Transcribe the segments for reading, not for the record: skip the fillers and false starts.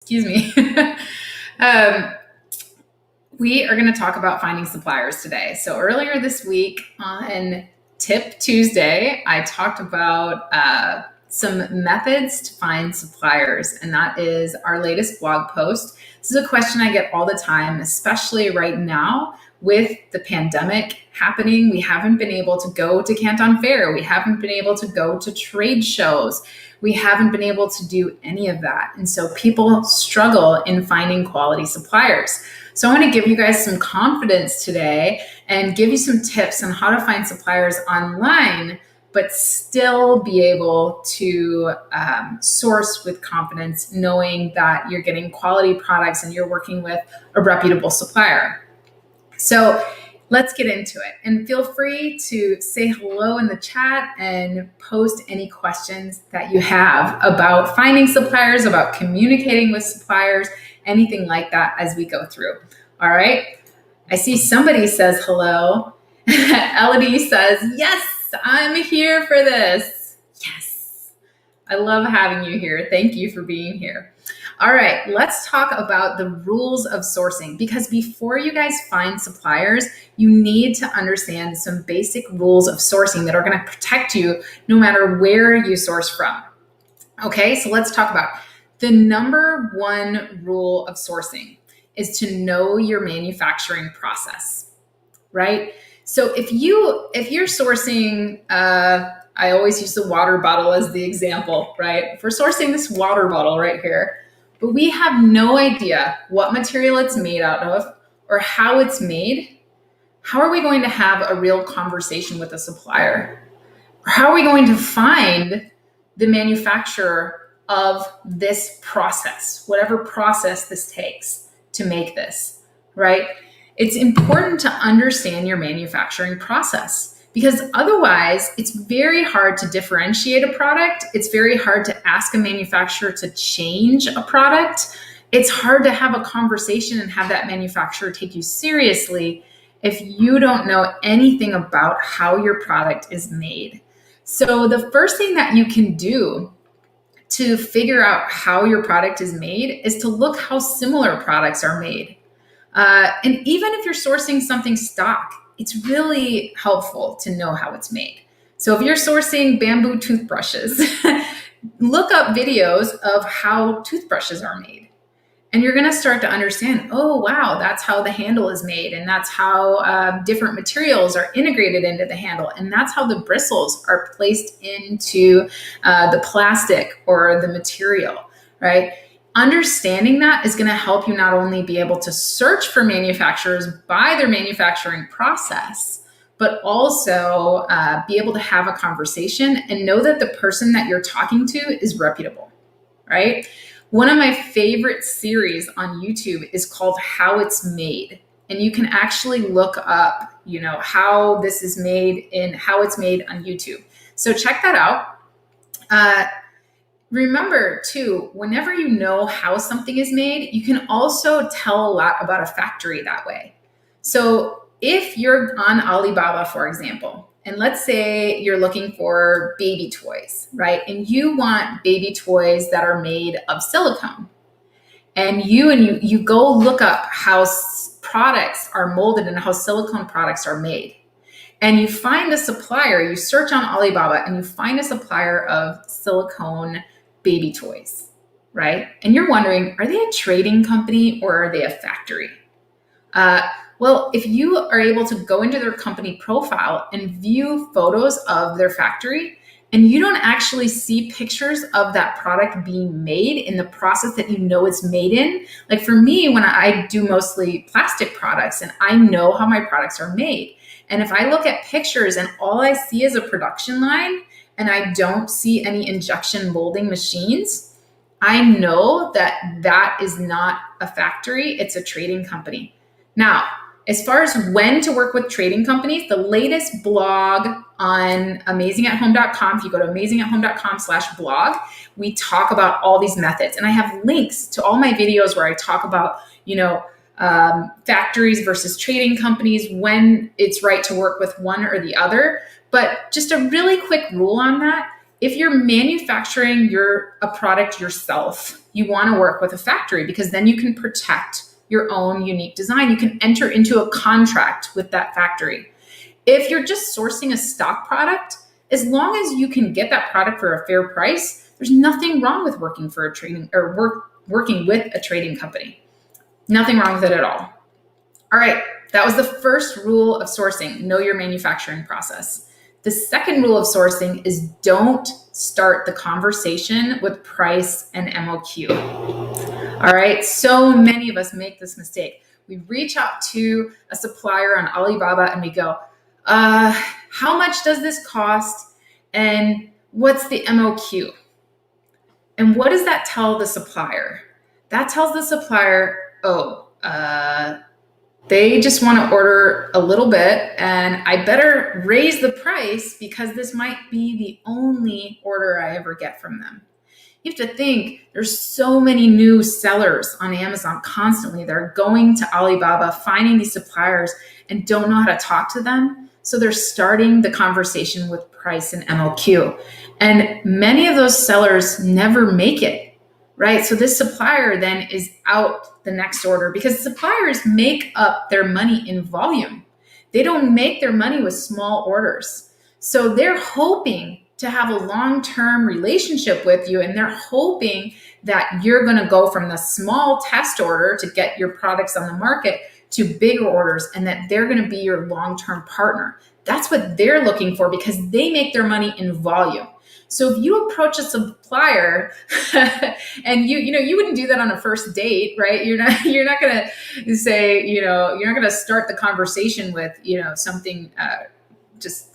Excuse me. um, we are going to talk about finding suppliers today. So earlier this week on Tip Tuesday, I talked about some methods to find suppliers, and that is our latest blog post. This is a question I get all the time, especially right now with the pandemic happening. We haven't been able to go to Canton Fair. We haven't been able to go to trade shows. We haven't been able to do any of that. And so people struggle in finding quality suppliers. So I want to give you guys some confidence today and give you some tips on how to find suppliers online, but still be able to source with confidence, knowing that you're getting quality products and you're working with a reputable supplier. So let's get into it, and feel free to say hello in the chat and post any questions that you have about finding suppliers, about communicating with suppliers, anything like that as we go through. All right. I see somebody says hello. Elodie says, yes, I'm here for this. Yes. I love having you here. Thank you for being here. All right, let's talk about the rules of sourcing, because before you guys find suppliers, you need to understand some basic rules of sourcing that are going to protect you no matter where you source from. Okay, so let's talk about the number one rule of sourcing is to know your manufacturing process, right? So if you're sourcing, I always use the water bottle as the example, right? If we're sourcing this water bottle right here, but we have no idea what material it's made out of or how it's made, how are we going to have a real conversation with a supplier? Or how are we going to find the manufacturer of this process, whatever process this takes to make this, right? It's important to understand your manufacturing process, because otherwise it's very hard to differentiate a product. It's very hard to ask a manufacturer to change a product. It's hard to have a conversation and have that manufacturer take you seriously if you don't know anything about how your product is made. So the first thing that you can do to figure out how your product is made is to look how similar products are made. And even if you're sourcing something stock, it's really helpful to know how it's made. So if you're sourcing bamboo toothbrushes, look up videos of how toothbrushes are made. And you're going to start to understand, oh, wow, that's how the handle is made. And that's how different materials are integrated into the handle. And that's how the bristles are placed into the plastic or the material, right? Understanding that is going to help you not only be able to search for manufacturers by their manufacturing process, but also be able to have a conversation and know that the person that you're talking to is reputable, right? One of my favorite series on YouTube is called How It's Made. And you can actually look up, how this is made and how it's made on YouTube. So check that out. Remember too, whenever you know how something is made, you can also tell a lot about a factory that way. So if you're on Alibaba, for example, and let's say you're looking for baby toys, right? And you want baby toys that are made of silicone. And you go look up how products are molded and how silicone products are made. And you find a supplier, you search on Alibaba and you find a supplier of silicone baby toys, right? And you're wondering, are they a trading company or are they a factory? Well, if you are able to go into their company profile and view photos of their factory, and you don't actually see pictures of that product being made in the process that it's made in. Like for me, when I do mostly plastic products and I know how my products are made. And if I look at pictures and all I see is a production line and I don't see any injection molding machines, I know that is not a factory, it's a trading company. Now, as far as when to work with trading companies, the latest blog on amazingathome.com, if you go to amazingathome.com/blog, we talk about all these methods. And I have links to all my videos where I talk about, factories versus trading companies, when it's right to work with one or the other. But just a really quick rule on that If you're manufacturing a product yourself, you want to work with a factory because then you can protect your own unique design. You can enter into a contract with that factory. If you're just sourcing a stock product, as long as you can get that product for a fair price, there's nothing wrong with working for a trading or working with a trading company. Nothing wrong with it at all. All right, that was the first rule of sourcing. Know your manufacturing process. The second rule of sourcing is don't start the conversation with price and MOQ. All right, so many of us make this mistake. We reach out to a supplier on Alibaba and we go, how much does this cost? And what's the MOQ? And what does that tell the supplier? That tells the supplier, they just want to order a little bit and I better raise the price because this might be the only order I ever get from them. You have to think there's so many new sellers on Amazon constantly. They're going to Alibaba, finding these suppliers and don't know how to talk to them. So they're starting the conversation with price and MOQ. And many of those sellers never make it, right? So this supplier then is out the next order because suppliers make up their money in volume. They don't make their money with small orders. So they're hoping to have a long-term relationship with you, and they're hoping that you're going to go from the small test order to get your products on the market to bigger orders, and that they're going to be your long-term partner. That's what they're looking for because they make their money in volume. So if you approach a supplier and you wouldn't do that on a first date, right? You're not going to say, you're not going to start the conversation with, something just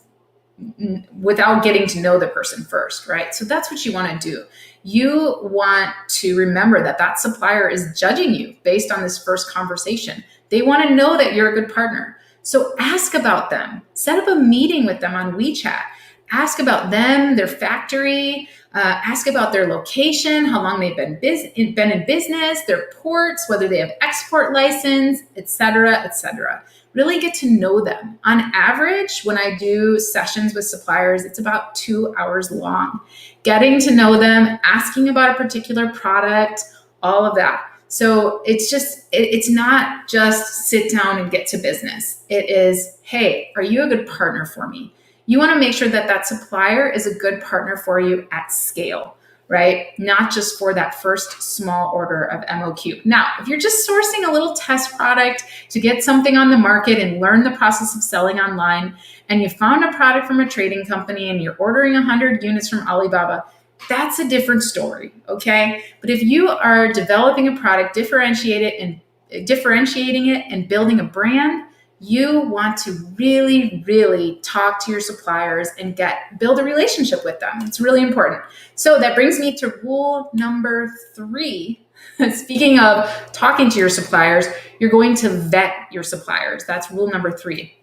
without getting to know the person first, right? So that's what you want to do. You want to remember that supplier is judging you based on this first conversation. They want to know that you're a good partner. So ask about them. Set up a meeting with them on WeChat. Ask about them, their factory, ask about their location, how long they've been in business, their ports, whether they have export license, et cetera, et cetera. Really get to know them. On average, when I do sessions with suppliers, it's about 2 hours long. Getting to know them, asking about a particular product, all of that. So it's not just sit down and get to business. It is, hey, are you a good partner for me? You want to make sure that supplier is a good partner for you at scale, right? Not just for that first small order of MOQ. Now, if you're just sourcing a little test product to get something on the market and learn the process of selling online, and you found a product from a trading company and you're ordering 100 units from Alibaba, that's a different story, okay? But if you are developing a product, differentiating it and building a brand, you want to really, really talk to your suppliers and build a relationship with them. It's really important. So that brings me to rule number 3. Speaking of talking to your suppliers, you're going to vet your suppliers. That's rule number 3.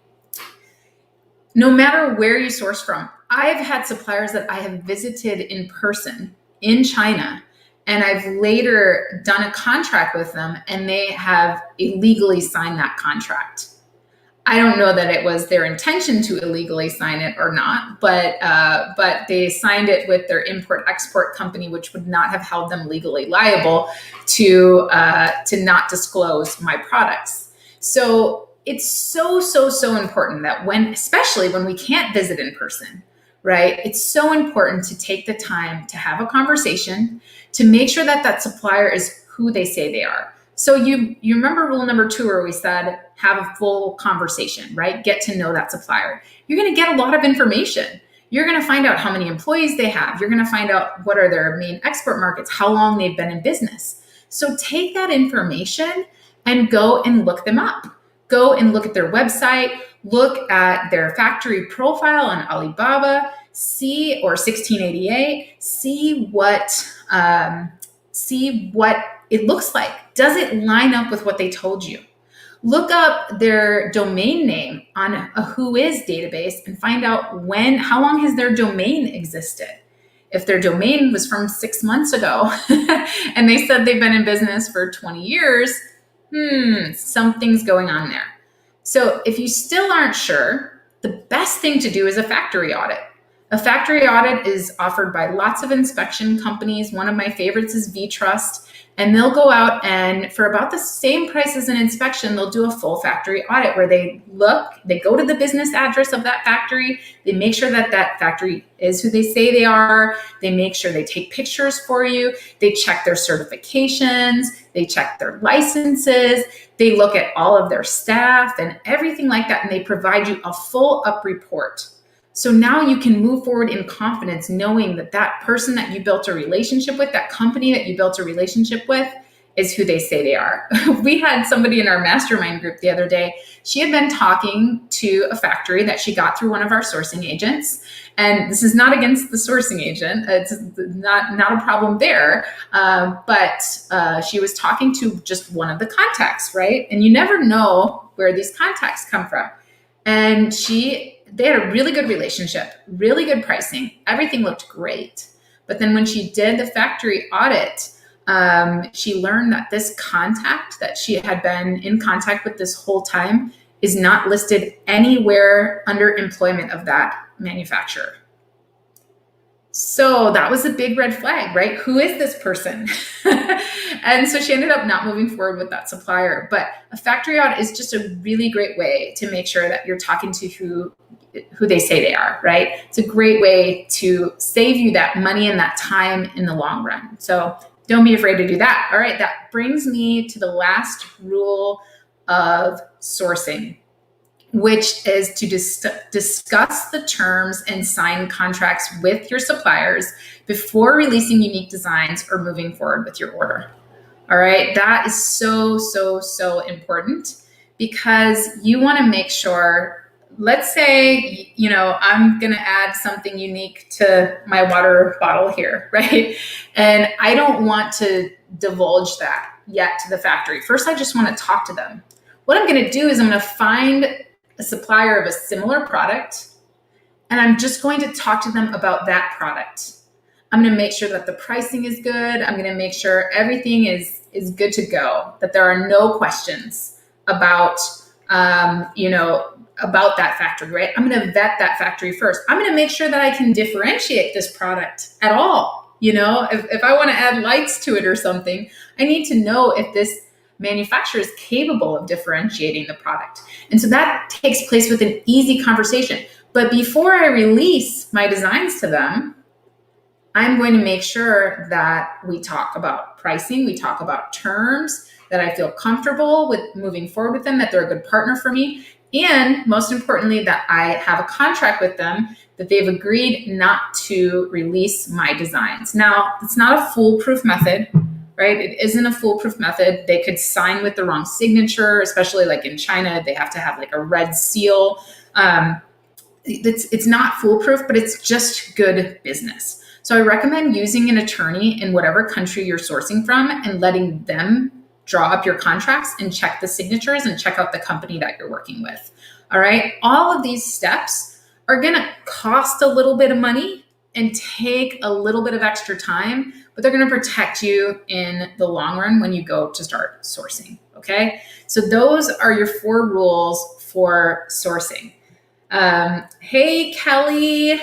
No matter where you source from, I've had suppliers that I have visited in person in China, and I've later done a contract with them, and they have illegally signed that contract. I don't know that it was their intention to illegally sign it or not, but they signed it with their import-export company, which would not have held them legally liable to not disclose my products. So it's so important that especially when we can't visit in person, right? It's so important to take the time to have a conversation to make sure that supplier is who they say they are. So you remember rule number 2 where we said have a full conversation, right? Get to know that supplier. You're going to get a lot of information. You're going to find out how many employees they have. You're going to find out what are their main export markets, how long they've been in business. So take that information and go and look them up. Go and look at their website, look at their factory profile on Alibaba, or 1688, see what it looks like. Does it line up with what they told you? Look up their domain name on a Whois database and find out how long has their domain existed. If their domain was from 6 months ago and they said they've been in business for 20 years, something's going on there. So if you still aren't sure, the best thing to do is a factory audit. A factory audit is offered by lots of inspection companies. One of my favorites is VTrust, and they'll go out and for about the same price as an inspection, they'll do a full factory audit where they go to the business address of that factory, they make sure that that factory is who they say they are, they make sure they take pictures for you, they check their certifications, they check their licenses, they look at all of their staff and everything like that, and they provide you a full up report. So now you can move forward in confidence, knowing that that person that you built a relationship with, that company that you built a relationship with, is who they say they are. We had somebody in our mastermind group the other day. She had been talking to a factory that she got through one of our sourcing agents. And this is not against the sourcing agent. It's not a problem there. But she was talking to just one of the contacts, right? And you never know where these contacts come from. And they had a really good relationship, really good pricing. Everything looked great. But then when she did the factory audit, she learned that this contact that she had been in contact with this whole time is not listed anywhere under employment of that manufacturer. So that was a big red flag, right? Who is this person? And so she ended up not moving forward with that supplier. But a factory audit is just a really great way to make sure that you're talking to who they say they are, right? It's a great way to save you that money and that time in the long run. So don't be afraid to do that. All right, that brings me to the last rule of sourcing, which is to discuss the terms and sign contracts with your suppliers before releasing unique designs or moving forward with your order. All right, that is so, so, so important because you want to make sure, let's say, I'm going to add something unique to my water bottle here, right? And I don't want to divulge that yet to the factory. First, I just want to talk to them. What I'm going to do is I'm going to find a supplier of a similar product, and I'm just going to talk to them about that product. I'm going to make sure that the pricing is good. I'm going to make sure everything is good to go, that there are no questions about, about that factory, right? I'm going to vet that factory first. I'm going to make sure that I can differentiate this product at all. If I want to add lights to it or something, I need to know if this manufacturer is capable of differentiating the product. And so that takes place with an easy conversation. But before I release my designs to them, I'm going to make sure that we talk about pricing, we talk about terms, that I feel comfortable with moving forward with them, that they're a good partner for me, and most importantly, that I have a contract with them that they've agreed not to release my designs. Now, it's not a foolproof method, right? It isn't a foolproof method. They could sign with the wrong signature, especially like in China, they have to have like a red seal. It's not foolproof, but it's just good business. So I recommend using an attorney in whatever country you're sourcing from and letting them draw up your contracts and check the signatures and check out the company that you're working with. All right. All of these steps are going to cost a little bit of money and take a little bit of extra time, but they're going to protect you in the long run when you go to start sourcing. Okay. So those are your 4 rules for sourcing. Hey, Kelly.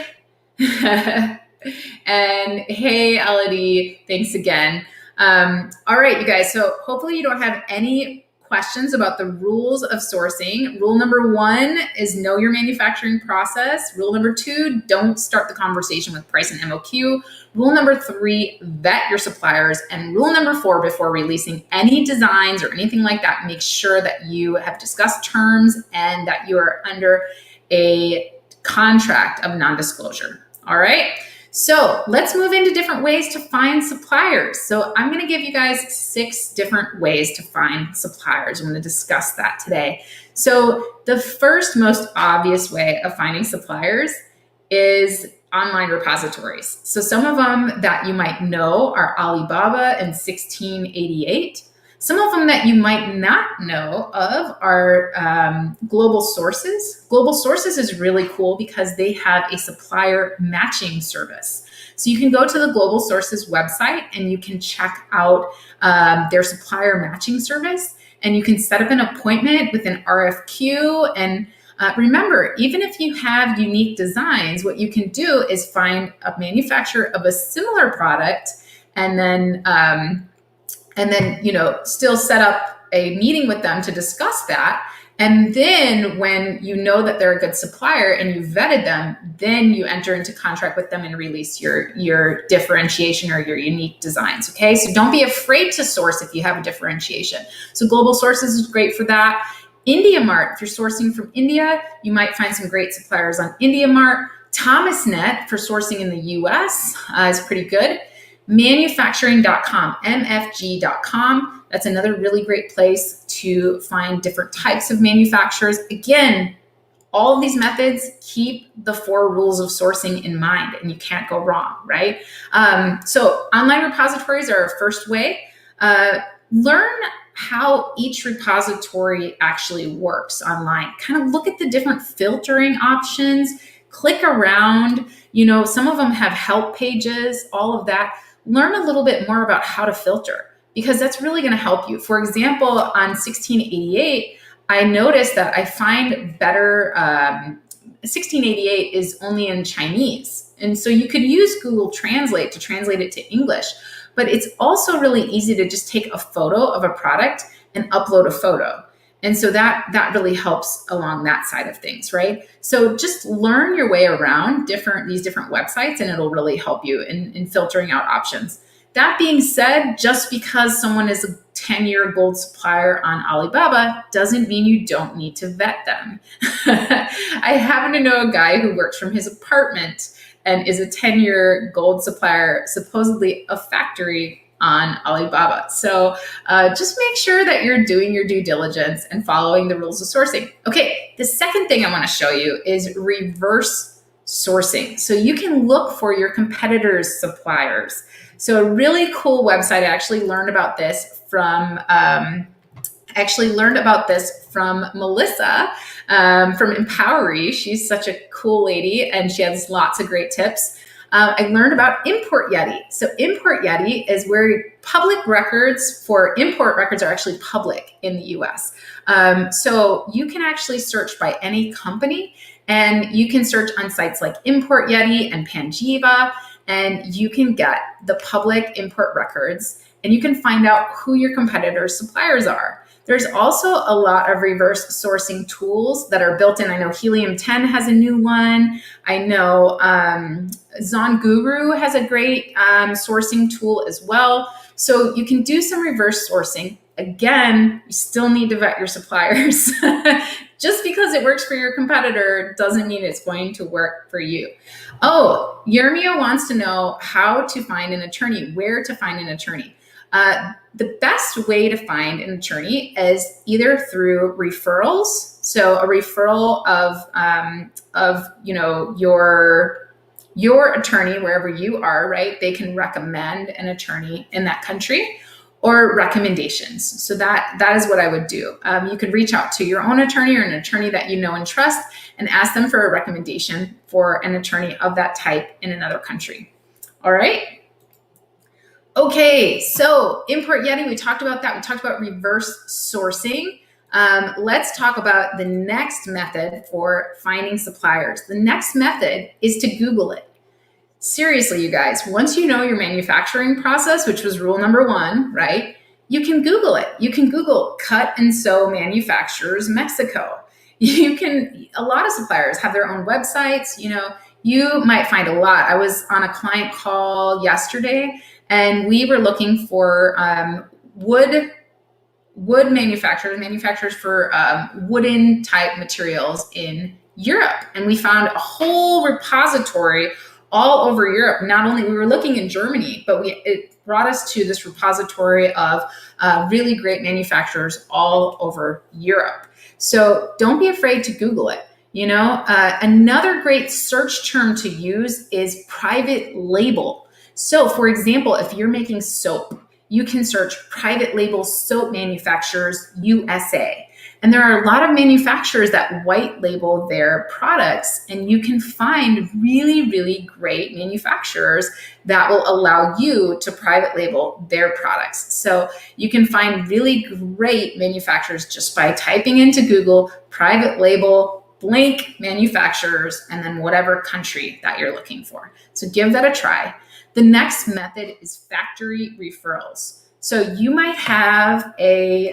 And hey, Elodie, thanks again. All right, you guys. So hopefully you don't have any questions about the rules of sourcing. Rule number 1 is know your manufacturing process. Rule number 2, don't start the conversation with price and MOQ. Rule number 3, vet your suppliers. And rule number 4, before releasing any designs or anything like that, make sure that you have discussed terms and that you are under a contract of non-disclosure. All right. So let's move into different ways to find suppliers. So I'm going to give you guys 6 different ways to find suppliers. I'm going to discuss that today. So the first most obvious way of finding suppliers is online repositories. So some of them that you might know are Alibaba and 1688. Some of them that you might not know of are Global Sources. Global Sources is really cool because they have a supplier matching service. So you can go to the Global Sources website and you can check out their supplier matching service, and you can set up an appointment with an RFQ, and Remember, even if you have unique designs, what you can do is find a manufacturer of a similar product, and then still set up a meeting with them to discuss that. And then when you know that they're a good supplier and you vetted them, then you enter into contract with them and release your differentiation or your unique designs. Okay, so don't be afraid to source if you have a differentiation. So Global Sources is great for that. IndiaMart, if you're sourcing from India, you might find some great suppliers on IndiaMart. ThomasNet for sourcing in the US is pretty good. Manufacturing.com, MFG.com. That's another really great place to find different types of manufacturers. Again, all of these methods keep the 4 rules of sourcing in mind, and you can't go wrong, right? So online repositories are our first way. Learn how each repository actually works online. Kind of look at the different filtering options, click around. Some of them have help pages, all of that. Learn a little bit more about how to filter, because that's really going to help you. For example, on 1688, I noticed that I find better, 1688 is only in Chinese. And so you could use Google Translate to translate it to English, but it's also really easy to just take a photo of a product and upload a photo. And so that really helps along that side of things, right? So just learn your way around these different websites, and it'll really help you in filtering out options. That being said, just because someone is a 10-year gold supplier on Alibaba doesn't mean you don't need to vet them. I happen to know a guy who works from his apartment and is a 10-year gold supplier, supposedly a factory on Alibaba. So just make sure that you're doing your due diligence and following the rules of sourcing. Okay, the second thing I want to show you is reverse sourcing. So you can look for your competitors' suppliers. So a really cool website, I actually learned about this from Melissa from Empowery. She's such a cool lady, and she has lots of great tips. I learned about Import Yeti. So Import Yeti is where public records for import records are actually public in the US. So you can actually search by any company, and you can search on sites like Import Yeti and Panjiva, and you can get the public import records, and you can find out who your competitors' suppliers are. There's also a lot of reverse sourcing tools that are built in. I know Helium 10 has a new one. I know ZonGuru has a great sourcing tool as well. So you can do some reverse sourcing. Again, you still need to vet your suppliers. Just because it works for your competitor doesn't mean it's going to work for you. Oh, Yermia wants to know how to find an attorney, where to find an attorney. The best way to find an attorney is either through referrals. So a referral of your attorney wherever you are, right? They can recommend an attorney in that country, or recommendations. So that is what I would do. You could reach out to your own attorney or an attorney that you know and trust, and ask them for a recommendation for an attorney of that type in another country. All right. Okay, so Import Yeti, we talked about that. We talked about reverse sourcing. Let's talk about the next method for finding suppliers. The next method is to Google it. Seriously, you guys, once you know your manufacturing process, which was rule number 1, right? You can Google it. You can Google cut and sew manufacturers Mexico. A lot of suppliers have their own websites. You might find a lot. I was on a client call yesterday, and we were looking for wood manufacturers for wooden type materials in Europe. And we found a whole repository all over Europe. Not only we were looking in Germany, but it brought us to this repository of really great manufacturers all over Europe. So don't be afraid to Google it. Another great search term to use is private label. So for example, if you're making soap, you can search private label soap manufacturers USA. And there are a lot of manufacturers that white label their products, and you can find really, really great manufacturers that will allow you to private label their products. So you can find really great manufacturers just by typing into Google private label blank manufacturers and then whatever country that you're looking for. So give that a try. The next method is factory referrals. So you might have a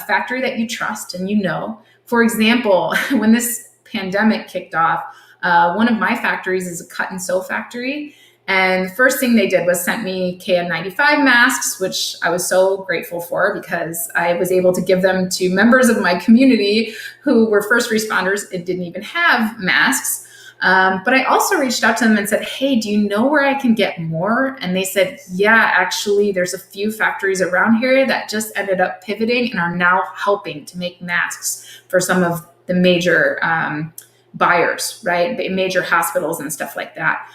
factory that you trust and you know. For example, when this pandemic kicked off, one of my factories is a cut and sew factory. And the first thing they did was sent me KN95 masks, which I was so grateful for because I was able to give them to members of my community who were first responders and didn't even have masks. But I also reached out to them and said, hey, do you know where I can get more? And they said, yeah, actually, there's a few factories around here that just ended up pivoting and are now helping to make masks for some of the major buyers, right? The major hospitals and stuff like that.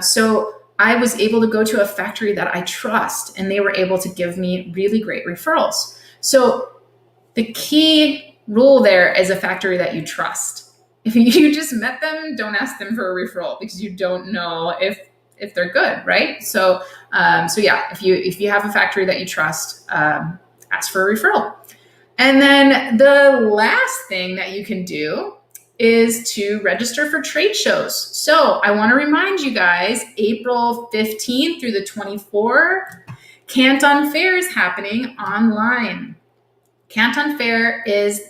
So I was able to go to a factory that I trust, and they were able to give me really great referrals. So the key rule there is a factory that you trust. If you just met them, don't ask them for a referral because you don't know if they're good, right? So yeah, if you have a factory that you trust, ask for a referral. And then the last thing that you can do is to register for trade shows. So I want to remind you guys, April 15th through the 24th, Canton Fair is happening online. Canton Fair is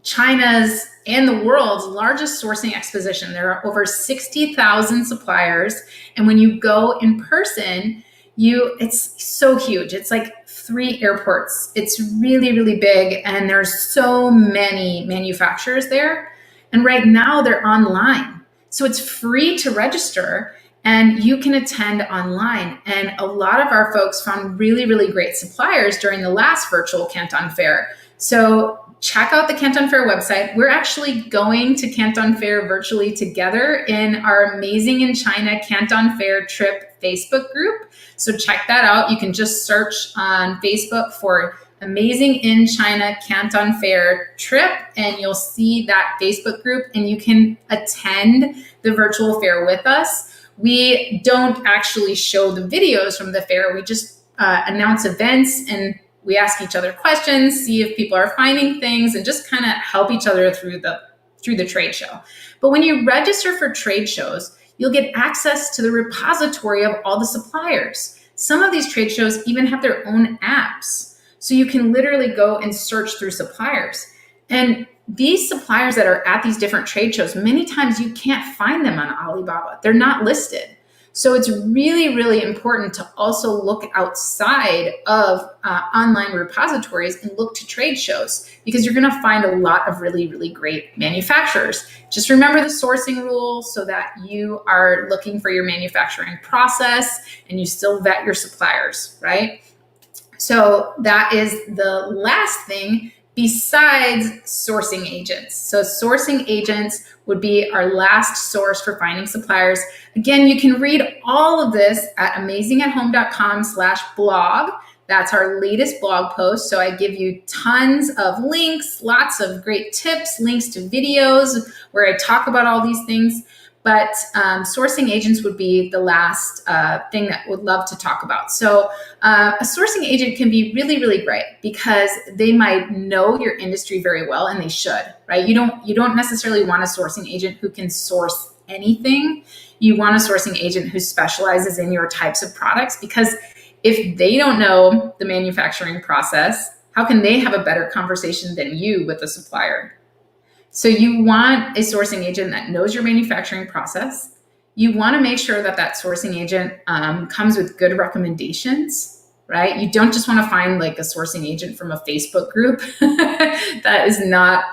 China's and the world's largest sourcing exposition. There are over 60,000 suppliers. And when you go in person, it's so huge. It's like 3 airports. It's really, really big. And there's so many manufacturers there. And right now they're online. So it's free to register and you can attend online. And a lot of our folks found really, really great suppliers during the last virtual Canton Fair. So check out the Canton Fair website. We're actually going to Canton Fair virtually together in our Amazing in China Canton Fair Trip Facebook group. So check that out. You can just search on Facebook for Amazing in China Canton Fair Trip, and you'll see that Facebook group, and you can attend the virtual fair with us. We don't actually show the videos from the fair. We just announce events and we ask each other questions, see if people are finding things, and just kind of help each other through the trade show. But when you register for trade shows, you'll get access to the repository of all the suppliers. Some of these trade shows even have their own apps. So you can literally go and search through suppliers. And these suppliers that are at these different trade shows, many times you can't find them on Alibaba. They're not listed. So it's really, really important to also look outside of online repositories and look to trade shows because you're going to find a lot of really, really great manufacturers. Just remember the sourcing rule so that you are looking for your manufacturing process and you still vet your suppliers, right? So that is the last thing besides sourcing agents. So sourcing agents would be our last source for finding suppliers. Again, you can read all of this at amazingathome.com/blog. That's our latest blog post. So I give you tons of links, lots of great tips, links to videos where I talk about all these things. But sourcing agents would be the last thing that I would love to talk about. So a sourcing agent can be really, really great because they might know your industry very well, and they should, right? You don't necessarily want a sourcing agent who can source anything. You want a sourcing agent who specializes in your types of products, because if they don't know the manufacturing process, how can they have a better conversation than you with the supplier? So you want a sourcing agent that knows your manufacturing process. You want to make sure that that sourcing agent comes with good recommendations, right? You don't just want to find like a sourcing agent from a Facebook group. That is not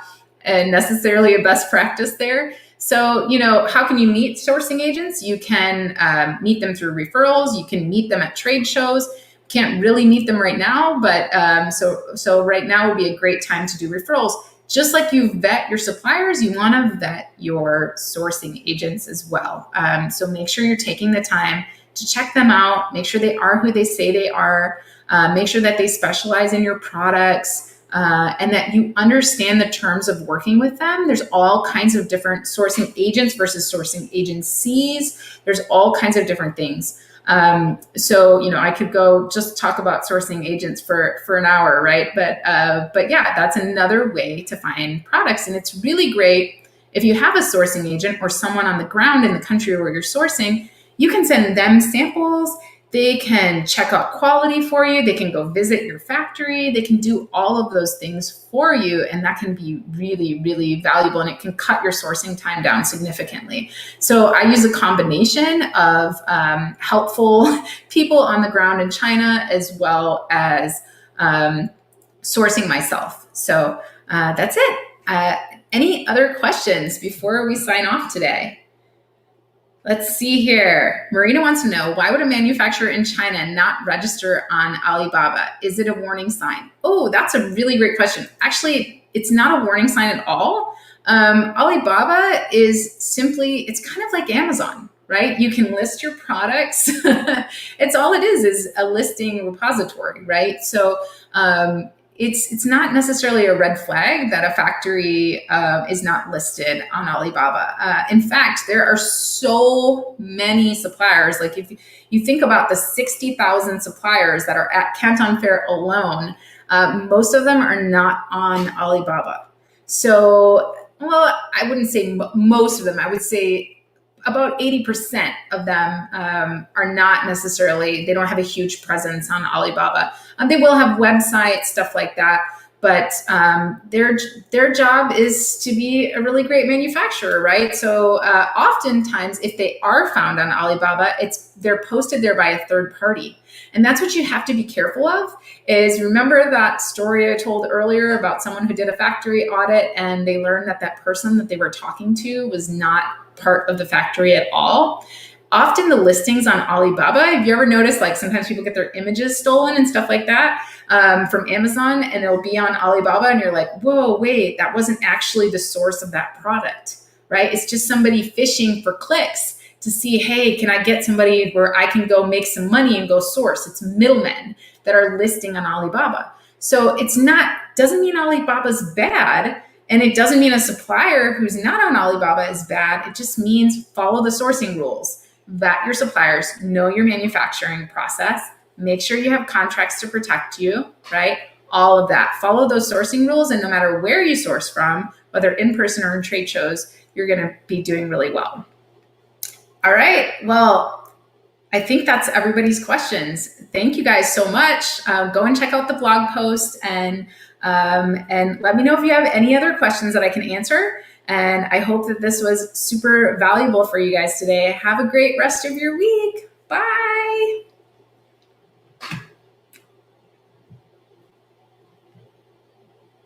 necessarily a best practice there. So, how can you meet sourcing agents? You can meet them through referrals. You can meet them at trade shows. Can't really meet them right now, but so right now would be a great time to do referrals. Just like you vet your suppliers, you want to vet your sourcing agents as well. So make sure you're taking the time to check them out, make sure they are who they say they are, make sure that they specialize in your products, and that you understand the terms of working with them. There's all kinds of different sourcing agents versus sourcing agencies. There's all kinds of different things. So, I could go just talk about sourcing agents for an hour, right? But yeah, that's another way to find products. And it's really great if you have a sourcing agent or someone on the ground in the country where you're sourcing, you can send them samples. They can check out quality for you. They can go visit your factory. They can do all of those things for you. And that can be really, really valuable. And it can cut your sourcing time down significantly. So I use a combination of helpful people on the ground in China, as well as sourcing myself. So that's it. Any other questions before we sign off today? Let's see here. Marina wants to know, why would a manufacturer in China not register on Alibaba? Is it a warning sign? Oh, that's a really great question. Actually, it's not a warning sign at all. Alibaba is simply, it's kind of like Amazon, right? You can list your products. It's all it is a listing repository, right? So it's not necessarily a red flag that a factory is not listed on Alibaba. In fact, there are so many suppliers. Like if you think about the 60,000 suppliers that are at Canton Fair alone, most of them are not on Alibaba. So, well, I wouldn't say most of them. I would say about 80% of them are not necessarily, they don't have a huge presence on Alibaba. They will have websites, stuff like that, but their job is to be a really great manufacturer, right? So oftentimes, if they are found on Alibaba, they're posted there by a third party. And that's what you have to be careful of, is remember that story I told earlier about someone who did a factory audit and they learned that that person that they were talking to was not part of the factory at all. Often the listings on Alibaba, have you ever noticed, like sometimes people get their images stolen and stuff like that from Amazon, and it'll be on Alibaba and you're like, whoa, wait, that wasn't actually the source of that product, right? It's just somebody fishing for clicks to see, hey, can I get somebody where I can go make some money and go source? It's middlemen that are listing on Alibaba. So doesn't mean Alibaba's bad. And it doesn't mean a supplier who's not on Alibaba is bad. It just means follow the sourcing rules, vet your suppliers, know your manufacturing process, make sure you have contracts to protect you, right? All of that. Follow those sourcing rules, and no matter where you source from, whether in person or in trade shows, you're going to be doing really well. All right. Well, I think that's everybody's questions. Thank you guys so much. Go and check out the blog post and let me know if you have any other questions that I can answer. And I hope that this was super valuable for you guys today. Have a great rest of your week. Bye.